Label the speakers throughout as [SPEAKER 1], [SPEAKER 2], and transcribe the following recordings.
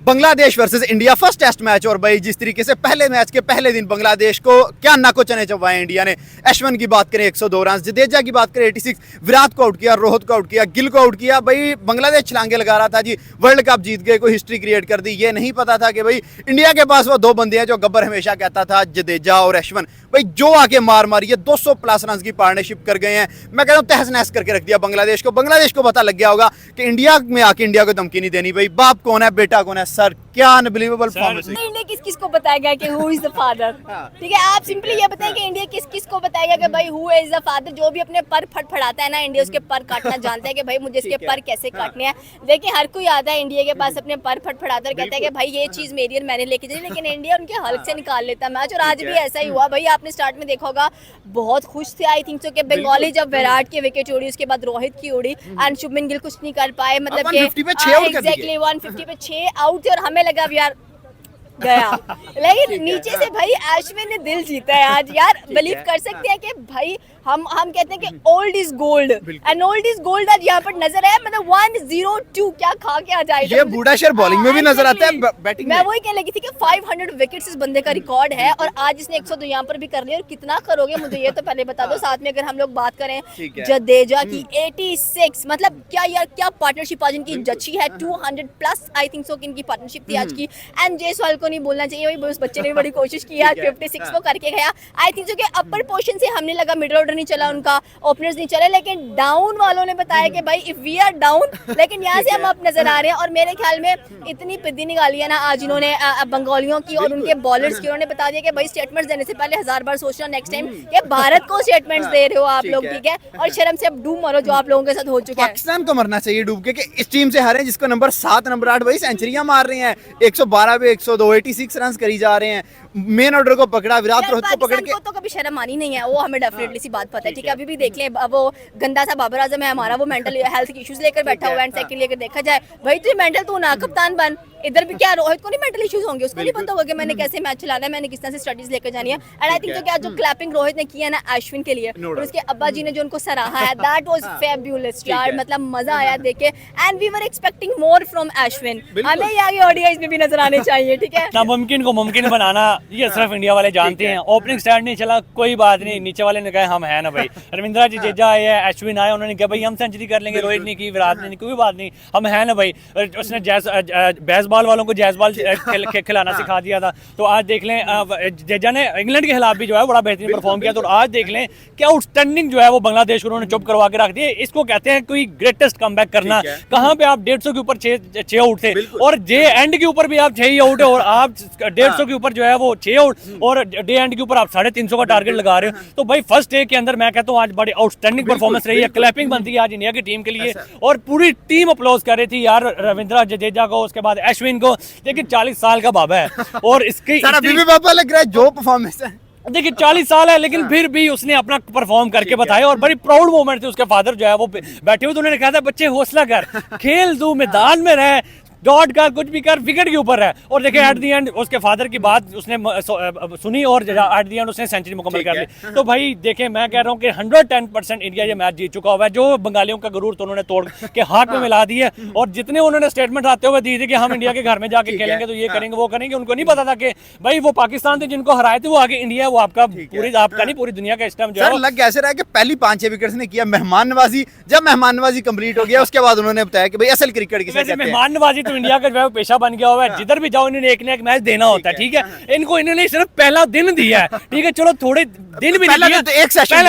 [SPEAKER 1] Bangladesh versus India first test match. और भाई जिस तरीके से पहले मैच के पहले दिन बांग्लादेश को क्या नाको चने चबाए इंडिया ने। अश्विन की बात करें 102 रन, जडेजा की बात करें 86, विराट को आउट किया, रोहित को आउट किया, गिल को आउट किया। भाई बांग्लादेश छलांगे लगा रहा था जी, वर्ल्ड कप जीत गए, कोई हिस्ट्री क्रिएट कर दी। ये नहीं पता था कि भाई इंडिया के पास वो दो बंदे हैं जो गब्बर हमेशा कहता था, जडेजा और अश्विन। भाई जो आके मार मारी है, 200 प्लस रन की पार्टनरशिप कर गए हैं। मैं कहता हूँ तहस नहस करके रख दिया बांग्लादेश को। बांग्लादेश को पता लग गया होगा कि इंडिया में आके इंडिया को धमकी नहीं देनी। भाई बाप कौन है, बेटा कौन है। सर क्या अनबिलीवेबल परफॉर्मेंस है।
[SPEAKER 2] इंडिया किस किस को बताएगा कि हु इज द फादर। ठीक है, आप सिंपली ये बताएं कि इंडिया किस किस को बताएगा कि भाई हु इज द फादर। जो भी अपने पर फटफड़ाता है ना, इंडिया उसके पर काटना जानता है कि भाई मुझे इसके पर कैसे काटने हैं। देखिए हर कोई आता है इंडिया के पास अपने पर फटफड़ाता है, कहता है कि भाई ये चीज मेरी है, मैंने लेके जानी, लेकिन इंडिया उनके हल्क से निकाल लेता मैच। और आज भी ऐसा ही हुआ। भाई आपने स्टार्ट में देखा होगा, बहुत खुश थे आई थिंक सो कि बंगाली जब विराट की विकेट उड़ी, उसके बाद रोहित की उड़ी एंड शुभमन गिल कुछ नहीं कर पाए। मतलब कि एग्जैक्टली 150 पे 6 आउट थे और हमें लगा अब यार गया। लेकिन नीचे से भाई अश्विन ने दिल जीता है आज। यार बिलीव कर सकते हैं कि भाई हम कहते हैं कि old is gold and old is gold आज यहाँ पर नजर आया। मतलब 102 क्या खा के आ जाए।
[SPEAKER 1] ये बूढ़ा शेर बॉलिंग में भी नजर आता है, बैटिंग में।
[SPEAKER 2] मैं वही कहने लगी थी कि 500 विकेट्स इस बंदे का रिकॉर्ड है और आज इसने 102 यहाँ पर भी कर लिया। और कितना करोगे मुझे ये तो पहले बता दो। साथ में अगर हम लोग बात करें जडेजा की 86, मतलब क्या यार क्या पार्टनरशिप आज इनकी जची है। 200 प्लस आई थिंक सो इनकी पार्टनरशिप थी आज की। एंड जयसवाल को नहीं बोलना चाहिए, भाई उस बच्चे ने बड़ी कोशिश की आज 56 को करके गया। आई थिंक सो कि अपर पोर्शन से हमने लगा मिडिल ऑर्डर नहीं चला उनका, ओपनर्स नहीं चले, लेकिन डाउन वालों ने बताया कि भाई इफ वी आर डाउन, लेकिन यहाँ से हम अप नजर आ रहे हैं। और मेरे ख्याल में इतनी पिद्दी निकाली है ना आज इन्होंने बंगालियों की और उनके बॉलर्स की। उन्होंने बता दिया कि भाई स्टेटमेंट्स देने से पहले 1000 बार सोचना नेक्स्ट टाइम कि भारत को स्टेटमेंट्स दे रहे हो आप लोग, ठीक है। और शर्म से अब डूब मरो जो आप लोगों के साथ हो चुका है।
[SPEAKER 1] पाकिस्तान को मरना चाहिए डूब के कि इस टीम से हारे जिसको नंबर 7 नंबर 8 भाई सेंचुरियां मार रहे हैं। 112 पे 102 86 रन करी जा रहे हैं। मेन ऑर्डर को पकड़ा, विराट रोहित को पकड़ के।
[SPEAKER 2] तो कभी शर्म आनी नहीं है, वो हमें डेफिनेटली सी बात पता है, ठीक है। अभी भी देख लें, अब वो गंदा सा बाबर आजम है हमारा, वो मेंटल हेल्थ की इश्यूज लेकर बैठा हुआ है। एंड सेकंडली अगर देखा जाए भाई तुझे मेंटल तू ना कप्तान बन। इधर भी क्या रोहित को नहीं मेंटल इश्यूज होंगे, उसको नहीं पता होगा कि मैंने कैसे मैच चलाना है, मैंने किस तरह से स्टडीज लेकर जानी है। एंड आई थिंक तो क्या जो क्लैपिंग रोहित ने किया ना अश्विन के लिए और उसके अब्बा जी ने जो उनको सराहा है, दैट वाज फैबुलस यार। मतलब मजा आया देख के। And we were expecting more from Ashwin. हमें ये आगे ओडीआईज में भी नजर आने चाहिए, ठीक है।
[SPEAKER 3] नामुमकिन को मुमकिन बनाना ये सिर्फ इंडिया वाले जानते हैं। ओपनिंग स्टार्ट नहीं चला, कोई बात नहीं, नीचे वाले ने कहा हम है ना भाई। रविंद्रा जडेजा आए, अश्विन आए, उन्होंने कहा भाई हम सेंचुरी कर लेंगे। रोहित ने की, विराट ने नहीं, कोई बात नहीं, हम है ना भाई। उसने बेसबॉल वालों को जैज़ खिलाना सिखा दिया था। तो आज देख लें जडेजा ने इंग्लैंड के खिलाफ भी जो है बड़ा बेहतरीन परफॉर्म किया। तो आज देख लें क्या आउटस्टैंडिंग जो है वो बांग्लादेश को उन्होंने चुप करवा के रख दिया। इसको कहते हैं कोई ग्रेटेस्ट कमबैक करना। कहां पे आप 150 के ऊपर 6 आउट थे और डे एंड के ऊपर भी आप 6 ही आउट है और आप 150 के ऊपर जो है वो 6 आउट और डे एंड के ऊपर आप 350 का टारगेट लगा रहे हो। तो भाई फर्स्ट डे के अंदर मैं कहता हूँ आज बड़ी आउटस्टैंडिंग परफॉर्मेंस रही है। क्लैपिंग बनती है आज इंडिया की टीम के लिए और पूरी टीम अप्लॉज कर रही थी यार रविंद्रा जडेजा को, उसके बाद अश्विन को। लेकिन 40 साल का बाबा है और इसकी
[SPEAKER 1] बाबा लग रहा है जो परफॉर्मेंस है।
[SPEAKER 3] देखिए 40 साल है लेकिन फिर भी उसने अपना परफॉर्म करके बताया और बड़ी प्राउड मोमेंट थी। उसके फादर जो है वो बैठे हुए तो उन्होंने कहा था बच्चे हौसला कर, खेल तू, मैदान में रह, डॉट कर, कुछ भी कर, विकेट के ऊपर है। और देखिए एट दी एंड उसके फादर की बात उसने सुनी और एट दी एंड उसने सेंचुरी मुकम्मल कर ली। तो भाई देखिए मैं कह रहा हूँ कि 110% इंडिया ये मैच जीत चुका हुआ है। जो बंगालियों का गुरूर तो उन्होंने तोड़ के हाथ में मिला दी है और जितने उन्होंने स्टेटमेंट आते हुए दी थी कि हम इंडिया के घर में जाके खेलेंगे तो ये करेंगे वो करेंगे, उनको नहीं पता था कि भाई वो पाकिस्तान थे जिनको हराए थे, वो आगे इंडिया है, वो आपका पूरी आपका नहीं पूरी दुनिया का इस टाइम जो है
[SPEAKER 1] लग कैसे रहा है कि पहली 5-6 विकेट्स ने किया मेहमान नवाजी। जब मेहमान नवाजी कंप्लीट हो गया उसके बाद उन्होंने बताया कि भाई असल क्रिकेट किसे कहते हैं।
[SPEAKER 3] मेहमान नवाजी तो इंडिया का जो पेशा बन गया हुआ है, जिधर भी जाओ इन्होंने एक ना एक मैच देना होता है, ठीक है। इनको इन्होंने सिर्फ पहला दिन दिया है, ठीक है, चलो थोड़े दिन भी नहीं दिया,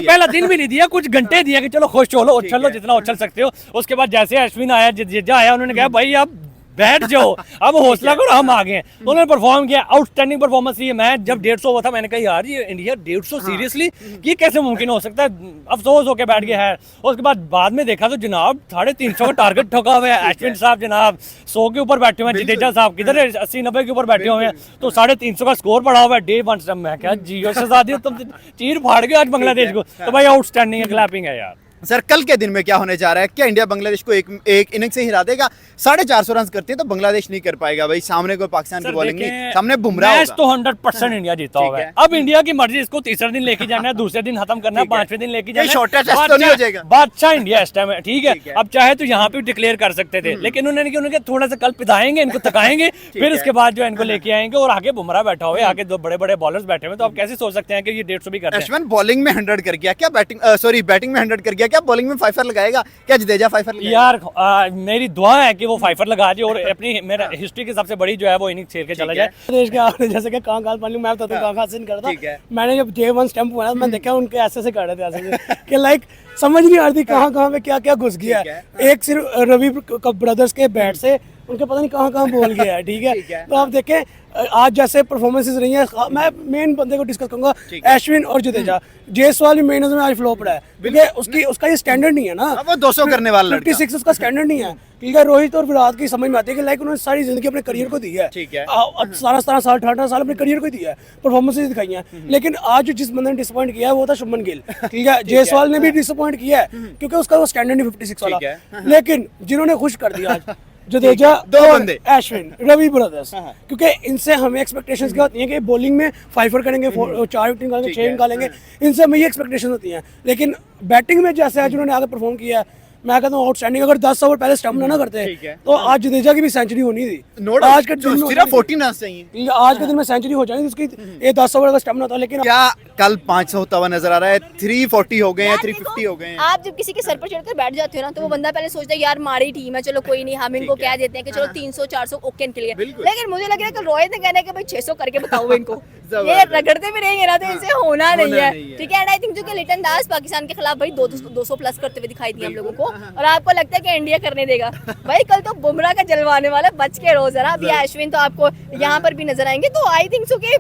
[SPEAKER 3] पहला दिन भी नहीं दिया, कुछ घंटे दिया कि चलो खुश चलो उछल लो जितना उछल सकते हो। उसके बाद जैसे अश्विन आया, जडेजा आया, उन्होंने कहा भाई अब बैठ जाओ, अब हौसला करो, हम आ गए। तो उन्होंने परफॉर्म किया, आउटस्टैंडिंग परफॉर्मेंस। ये मैच जब 150 हुआ था मैंने कहा यार ये इंडिया 150 सीरियसली ये कैसे मुमकिन हो सकता है, अफसोस होकर बैठ गया है। उसके बाद में देखा तो जनाब 350 का टारगेट ठोका हुआ है। अश्विन साहब जनाब 100 के ऊपर बैठे हुए हैं, जडेजा साहब किधर 80-90 के ऊपर बैठे हुए हैं। तो 350 का स्कोर पड़ा हुआ है डे 1। मैं क्या जियो शहजादी तुम चीर फाड़ गए आज बांग्लादेश को। तो भाई आउटस्टैंडिंग क्लैपिंग है यार।
[SPEAKER 1] सर कल के दिन में क्या होने जा रहा है? क्या इंडिया बांग्लादेश को एक इनिंग से हिला देगा? 450 रन करते हैं तो बांग्लादेश नहीं कर पाएगा भाई, सामने कोई पाकिस्तान की बॉलिंग नहीं, सामने बुमराह
[SPEAKER 3] मैच
[SPEAKER 1] होगा।
[SPEAKER 3] तो 100% इंडिया जीता होगा। अब इंडिया की मर्जी, इसको तीसरे दिन लेके जाना है, दूसरे दिन खत्म करना है, पांचवें दिन लेके जाना है।
[SPEAKER 1] शॉर्टेस्ट टेस्ट तो नहीं हो जाएगा।
[SPEAKER 3] बादशाह इंडिया इस टाइम है, ठीक है। अब चाहे तो यहाँ पे डिक्लेयर कर सकते थे, लेकिन उन्होंने उन्होंने थोड़ा सा कल पिताएंगे, इनको थकाएंगे, फिर उसके बाद जो इनको लेके आएंगे। और आगे बुमराह बैठा हुआ है, आगे दो बड़े बड़े बॉलर्स बैठे हुए, तो आप कैसे सोच सकते हैं कि ये 150 भी करते हैं?
[SPEAKER 1] अश्विन बॉलिंग में 100 कर गया क्या? बैटिंग में 100 कर गया क्या? बॉलिंग में 5 लगाएगा क्या? जडेजा 5 लगाएगा?
[SPEAKER 3] यार मेरी दुआ है कि वो 5 लगा दे और अपनी मेरा हिस्ट्री की सबसे बड़ी जो है वो इनिंग खेल के चला जाए।
[SPEAKER 4] देश के आपने जैसे कि कहाँ मान लो मैं तो कहाँ से नहीं करता। मैंने जब J1 स्टंप हुआ मैं देखा उनके ऐसे कर रहे थे, ऐसे कि लाइक समझ नहीं आ रही कहाँ पे क्या घुस गया है। एक सिर्फ रवि ब्रदर्स के बैट से उनके पता नहीं कहाँ बोल गया है, ठीक है। तो आप देखें आज जैसे परफॉर्मेंसेस रही हैं, मैं मेन बंदे को डिस्कस करूंगा, अश्विन और जडेजा। जायसवाल भी मेन में आज फ्लॉप रहा है क्योंकि उसका ये स्टैंडर्ड नहीं है ना,
[SPEAKER 1] वो 200 करने वाला लड़का।
[SPEAKER 4] 56 उसका स्टैंडर्ड नहीं है, ठीक है। रोहित और विराट की समझ में आती है कि लाइक उन्होंने सारी जिंदगी अपने करियर को दी है,
[SPEAKER 1] ठीक है।
[SPEAKER 4] 17 साल 18 साल अपने करियर को दिया है, परफॉर्मेंसेस दिखाई हैं। लेकिन आज जिस बंदे ने डिसअपॉइंट किया है वो था शुभमन गिल, ठीक है। जायसवाल ने भी डिसअपॉइंट किया है क्योंकि उसका वो स्टैंडर्ड नहीं 56 वाला। लेकिन जिन्होंने खुश कर दिया आज जडेजा,
[SPEAKER 1] दो बंदे,
[SPEAKER 4] अश्विन, रवि ब्रदर्स, क्योंकि इनसे हमें एक्सपेक्टेशंस क्या होती हैं कि बॉलिंग में 5 करेंगे, 4 विकेट निकालेंगे, 6 निकालेंगे, इनसे हमें ये एक्सपेक्टेशन होती हैं। लेकिन बैटिंग में जैसे आज उन्होंने आगे परफॉर्म किया है, मैं कहता हूँ आउटस्टैंडिंग। अगर 10 ओवर पहले स्टंप ना करते तो आज जडेजा की भी सेंचुरी होनी थी। आज के दिन में
[SPEAKER 1] सिर्फ 14 रन चाहिए,
[SPEAKER 4] आज के दिन में सेंचुरी हो जाएगी उसकी, ये 10 ओवर का स्टंप ना था। लेकिन
[SPEAKER 1] क्या कल 500 होता हुआ नजर आ रहा है? 340 हो गए हैं, 350 हो गए हैं।
[SPEAKER 2] आप जब किसी के सर पर चढ़कर बैठ जाते हो ना तो वो बंदा पहले सोचता है यार हमारी टीम है, चलो कोई नहीं, हम इनको कह देते हैं कि चलो 300 400 ओके के लिए। लेकिन मुझे लग रहा है कि रोहित ने कहना है कि भाई 600 करके बताओ इनको। ये रगड़ते भी रहेंगे ना तो इनसे होना नहीं है, ठीक है। एंड आई थिंक जो कि लिटन दास पाकिस्तान के खिलाफ भाई 200 प्लस करते हुए दिखाई दिए हम लोगों को, और आपको लगता है कि इंडिया करने देगा? भाई कल तो बुमराह का जलवाने वाला, बच के रहो जरा। अभी अश्विन तो आपको यहाँ पर भी नजर आएंगे, तो आई थिंक सो कि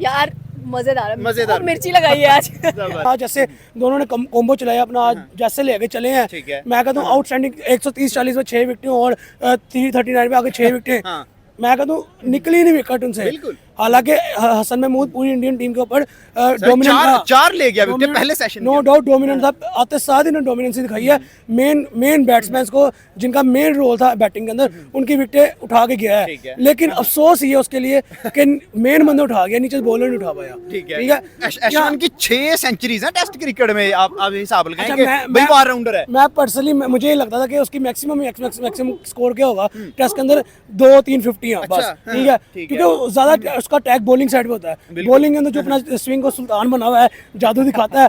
[SPEAKER 2] यार मजेदार मिर्ची लगाई है आज।
[SPEAKER 4] आज जैसे दोनों ने कॉम्बो चलाया अपना, आज जैसे ले आगे चले हैं। मैं कहता हूँ आउटस्टैंडिंग 130-40 में 6 विकेटें और 339 में आगे 6 विकेटें। मैं कहता हूँ निकली नहीं विकेट उनसे। हालांकि हसन महमूद पूरी इंडियन टीम के ऊपर डोमिनेंट था,
[SPEAKER 1] 4 ले गया विकेट पहले सेशन,
[SPEAKER 4] नो डाउट डोमिनेंट था। आते साथ ही डोमिनेंस दिखाई है। मेन बैट्समैन को जिनका मेन रोल था बैटिंग के अंदर, उनकी विकेटें उठा के गया है। लेकिन अफसोस ये उसके लिए कि मेन बंदे उठा गया, नीचे बॉलर नहीं उठा पाया, ठीक है।
[SPEAKER 1] अश्विन की 6 सेंचुरीज हैं टेस्ट क्रिकेट में, आप हिसाब लगाएंगे भाई, वो ऑलराउंडर है।
[SPEAKER 4] मैं पर्सनली मुझे ये लगता था कि उसकी मैक्सिमम स्कोर क्या होगा टेस्ट के अंदर, 2-350 बस, ठीक है। क्योंकि ज्यादा उसका टैग बॉलिंग साइड पे होता है। बॉलिंग के अंदर जो अपना स्विंग को सुल्तान बना हुआ है, जादू दिखाता है,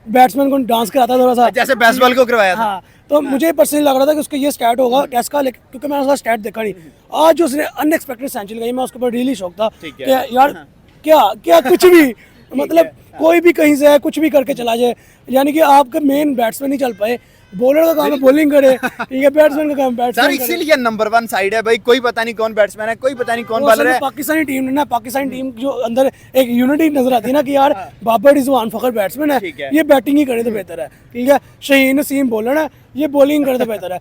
[SPEAKER 4] बैट्समैन को डांस कराता है थोड़ा सा,
[SPEAKER 1] जैसे बेसबॉल को करवाया था।
[SPEAKER 4] हाँ, तो मुझे पर्सनली लग रहा था कि उसका ये स्टैट होगा टेस्ट का, क्योंकि मैंने उसका स्टैट देखा नहीं। आज जो उसने अनएक्सपेक्टेड सेंचुरी लगाई, मैं उसके ऊपर रियली शौक था कि यार क्या कुछ भी मतलब कोई भी कहीं से है, कुछ भी करके चला जाए। यानी कि आपके मेन बैट्समैन नहीं चल पाए, बॉलर का काम है बॉलिंग करे, ठीक है, बैट्समैन का काम बैट्समैन करे।
[SPEAKER 1] इसीलिए नंबर 1 साइड है भाई, कोई पता नहीं कौन बैट्समैन है, कोई पता नहीं कौन बॉलर है।
[SPEAKER 4] पाकिस्तानी टीम ने ना, पाकिस्तानी टीम जो अंदर एक यूनिटी नजर आती है ना कि यार बाबर रिजवान फखर बैट्समैन है, ये बैटिंग ही करे तो बेहतर है, ठीक है। शहीन नसीम बॉलर है, ये बॉलिंग करे तो बेहतर है।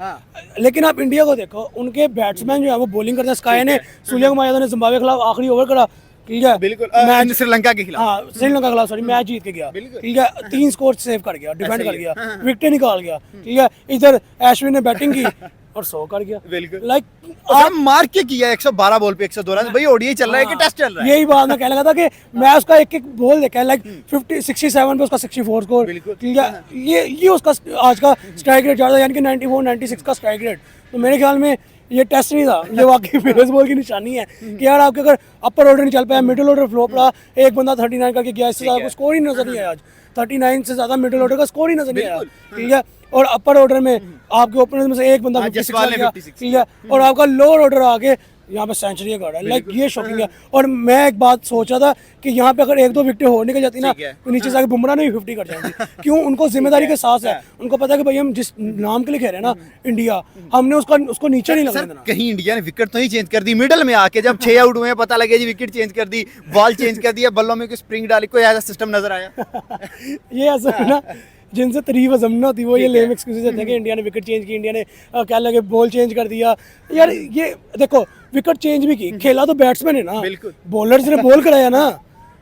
[SPEAKER 4] लेकिन आप इंडिया को देखो, उनके बैट्समैन जो है वो बॉलिंग करते हैं। स्काई ने, सूर्यकुमार यादव ने जिम्बाब्वे के खिलाफ आखिरी ओवर करा, ठीक है,
[SPEAKER 1] बिल्कुल श्रीलंका के खिलाफ,
[SPEAKER 4] हाँ श्रीलंका के खिलाफ सॉरी मैच जीत के गया, ठीक है। 3 स्कोर सेव कर गया, डिफेंड कर गया, विकेट निकाल गया, ठीक है। इधर अश्विन ने बैटिंग की और 100 कर गया,
[SPEAKER 1] बिल्कुल।
[SPEAKER 4] लाइक
[SPEAKER 1] आप मार के किया 112 बॉल पे 102 रन, भाई ओडीआई चल रहा है कि टेस्ट चल रहा है?
[SPEAKER 4] यही बात मैं कहने लगा था कि मैं उसका एक बॉल देखा, लाइक 67 पे उसका 64 स्कोर, ठीक है। ये उसका आज का स्ट्राइक रेट ज्यादा, यानी कि 94-96 का स्ट्राइक रेट। तो मेरे ख्याल में ये टेस्ट नहीं था, ये वाकई बेसबॉल की निशानी है कि यार आपके अगर अपर ऑर्डर नहीं चल पाया, मिडिल ऑर्डर फ्लॉप रहा, एक बंदा 39 करके गया, इससे ज्यादा स्कोर ही नजर नहीं आया। आज 39 से ज्यादा मिडिल ऑर्डर का स्कोर ही नजर नहीं आया, ठीक है। और अपर ऑर्डर में आपके ओपनर्स में से एक बंदा 56 आ गया, ठीक है। और आपका लोअर ऑर्डर आगे यहाँ पे सेंचुरी का है, लाइक ये शॉकिंग है। और मैं एक बात सोच रहा था कि यहाँ पे अगर 1-2 विकेट हो निकल जाती ना तो नीचे से आके बुमराह ने भी 50 कर जाएंगे। क्यों? उनको जिम्मेदारी के साथ है, उनको पता है कि भाई हम जिस नाम के लिए कह रहे हैं ना इंडिया, हमने उसको नीचे नहीं लगने देना।
[SPEAKER 1] कहीं इंडिया ने विकेट तो नहीं चेंज कर दी मिडल में आके, जब 6 आउट हुए पता लगे जी विकेट चेंज कर दी, बॉल चेंज कर दिया, बल्लों में कोई स्प्रिंग डाली, कोई ऐसा सिस्टम नजर आया?
[SPEAKER 4] ये ऐसा है ना जिनसे तारीफ हजम ना होती वो ये लेम एक्सक्यूजेस देते हैं कि इंडिया ने विकेट चेंज की, इंडिया ने क्या लगे बॉल चेंज कर दिया। यार ये देखो विकेट चेंज भी की, खेला तो बैट्समैन है ना, बॉलर्स ने बॉल कराया ना,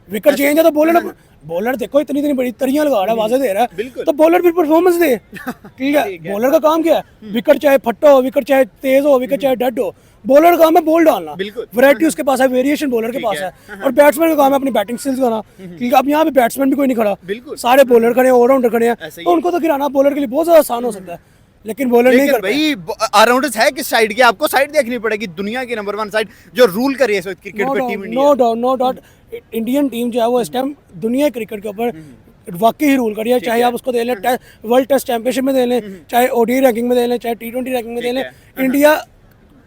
[SPEAKER 4] विकेट चेंज है तो बॉलर ने बॉलर देखो इतनी इतनी बड़ी तरियां लगा रहा है, वाजे दे रहा है,
[SPEAKER 1] बिल्कुल।
[SPEAKER 4] तो बॉलर भी परफॉर्मेंस दे। ठीक है, बॉलर का काम क्या है? विकेट चाहे फट्टा हो, विकेट चाहे तेज हो, विकेट चाहे डेड हो, बॉलर का काम है बॉल डालना।
[SPEAKER 1] बिल्कुल।
[SPEAKER 4] वैरायटी उसके पास है, वेरिएशन बॉलर के पास है, और बैट्समैन का काम है अपनी बैटिंग स्किल्स करना। ठीक है, अब यहाँ पे बैट्समैन भी कोई नहीं खड़ा,
[SPEAKER 1] बिल्कुल।
[SPEAKER 4] सारे बॉलर खड़े हैं, ऑलराउंडर खड़े हैं,
[SPEAKER 1] ऐसे ही
[SPEAKER 4] तो उनको तो गिराना बॉलर के लिए बहुत ज्यादा आसान हो सकता है, लेकिन बॉलर नहीं
[SPEAKER 1] लेकिन
[SPEAKER 4] करता है।
[SPEAKER 1] भाई ऑलराउंडर्स है किस साइड के? आपको साइड देखनी पड़ेगी, दुनिया की नंबर 1 साइड जो रूल कर रही है इस वक्त क्रिकेट पे, team India.
[SPEAKER 4] No doubt Indian team जो है वो इस टाइम दुनिया क्रिकेट के ऊपर वाकई ही रूल कर रही है। चाहे आप उसको दे लें वर्ल्ड टेस्ट चैंपियनशिप में दे लें, चाहे ओडीआई रैंकिंग में दे लें, चाहे T20 रैंकिंग में दे लें, इंडिया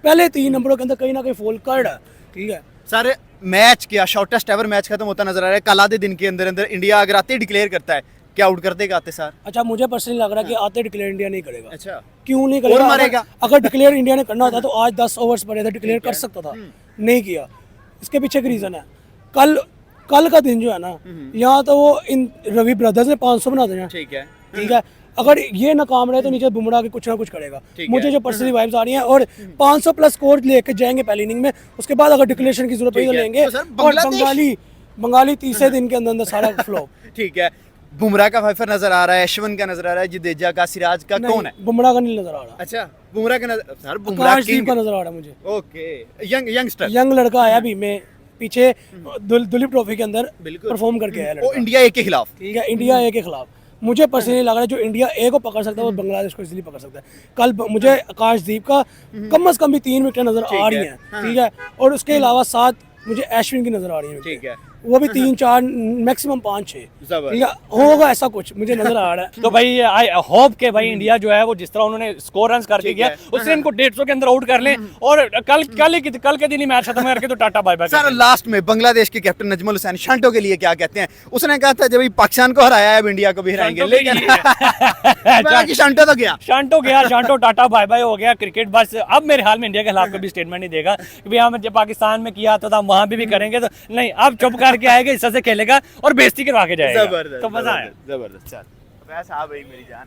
[SPEAKER 4] पहले 3 नंबरों के अंदर कहीं ना कहीं फॉल कर रहा है। ठीक है,
[SPEAKER 1] सर मैच क्या शॉर्टेस्ट एवर मैच खत्म होता नजर आ रहा है, कल आधे दिन के अंदर अंदर इंडिया अगर आते डिक्लेयर करता है, क्या आउट कर देगा आते सर?
[SPEAKER 4] अच्छा मुझे पर्सनली लग रहा है कि आते डिक्लेयर इंडिया नहीं करेगा।
[SPEAKER 1] अच्छा,
[SPEAKER 4] क्यों नहीं
[SPEAKER 1] और
[SPEAKER 4] करेगा?
[SPEAKER 1] मारेगा।
[SPEAKER 4] अगर डिक्लेयर इंडिया ने करना होता तो आज 10 ओवर्स पड़े थे, डिक्लेयर कर सकता था, नहीं किया। इसके पीछे एक रीजन है, कल का दिन जो है ना, यहाँ तो वो इन रवि ब्रदर्स ने 500 बना देना।
[SPEAKER 1] ठीक है।
[SPEAKER 4] ठीक है, अगर ये नाकाम रहे तो नीचे बुमराह के कुछ ना कुछ करेगा।
[SPEAKER 1] ठीक
[SPEAKER 4] मुझे
[SPEAKER 1] है।
[SPEAKER 4] जो पर्सनली वाइब्स आ रही हैं, और 500 प्लस स्कोर लेके जाएंगे पहली इनिंग में, उसके बाद अगर डिक्लेरेशन की जरूरत पड़ी तो
[SPEAKER 1] ठीक है।
[SPEAKER 4] लेंगे।
[SPEAKER 1] तो सर,
[SPEAKER 4] और
[SPEAKER 1] बांग्लादेश-
[SPEAKER 4] बंगाली तीसरे दिन के अंदर सारा फ्लॉप।
[SPEAKER 1] ठीक है, बुमराह का फाइफर नजर आ रहा है, अश्विन का नजर आ रहा है, जडेजा का, सिराज का, कौन है?
[SPEAKER 4] बुमराह का नहीं नजर आ रहा,
[SPEAKER 1] अच्छा, बुमराह का नजर, सर बुमराह
[SPEAKER 4] आकाशदीप का
[SPEAKER 1] किंग।
[SPEAKER 4] नजर आ रहा है मुझे।
[SPEAKER 1] Okay, youngster.
[SPEAKER 4] यंग लड़का आया अभी में पीछे दुलीप ट्रॉफी के अंदर
[SPEAKER 1] बिल्कुल।
[SPEAKER 4] परफॉर्म करके आया
[SPEAKER 1] वो
[SPEAKER 4] लड़का।
[SPEAKER 1] इंडिया ए के खिलाफ।
[SPEAKER 4] ठीक है, इंडिया ए के खिलाफ मुझे पर्सनली लग रहा है जो इंडिया ए को पकड़ सकता है वो बांग्लादेश को इजीली पकड़ सकता है। कल मुझे आकाशदीप का कम से कम भी 3 विकेट नजर आ रही हैं। ठीक है, और उसके अलावा 7 मुझे अश्विन की नजर आ रही है।
[SPEAKER 1] ठीक है,
[SPEAKER 4] वो भी 3-4 मैक्सिमम 5-6।
[SPEAKER 1] जबरदस्त।
[SPEAKER 4] ठीक है, होगा ऐसा कुछ मुझे नजर आ रहा है।
[SPEAKER 3] तो भाई आई होप के भाई इंडिया जो है वो जिस तरह उन्होंने स्कोर रन करके
[SPEAKER 1] ठीक
[SPEAKER 3] गया
[SPEAKER 1] है।
[SPEAKER 3] उससे इनको 150 के अंदर आउट कर लें, और कल के दिन ही मैच खत्म करके तो tata bye bye.
[SPEAKER 1] Sir last में बांग्लादेश के कैप्टन नजमुल हुसैन शांटो के लिए क्या कहते हैं? उसने कहा था जब पाकिस्तान को हराया है अब इंडिया को भी हराएंगे, लेकिन बाकी शांटो तो गया।
[SPEAKER 3] शांटो गया, शांटो टाटा बाय बाय हो गया। क्रिकेट बस अब मेरे ख्याल में इंडिया के खिलाफ कभी स्टेटमेंट नहीं देगा कि भाई हम जब पाकिस्तान में किया तो हम वहां भी करेंगे, तो नहीं, अब चुप करके आएगा, इस से खेलेगा और बेइज्जती करवा के जाएगा।
[SPEAKER 1] जबरदस्त,
[SPEAKER 3] तो मजा आया।
[SPEAKER 1] जबरदस्त। चल, वैसे आ भाई मेरी जान।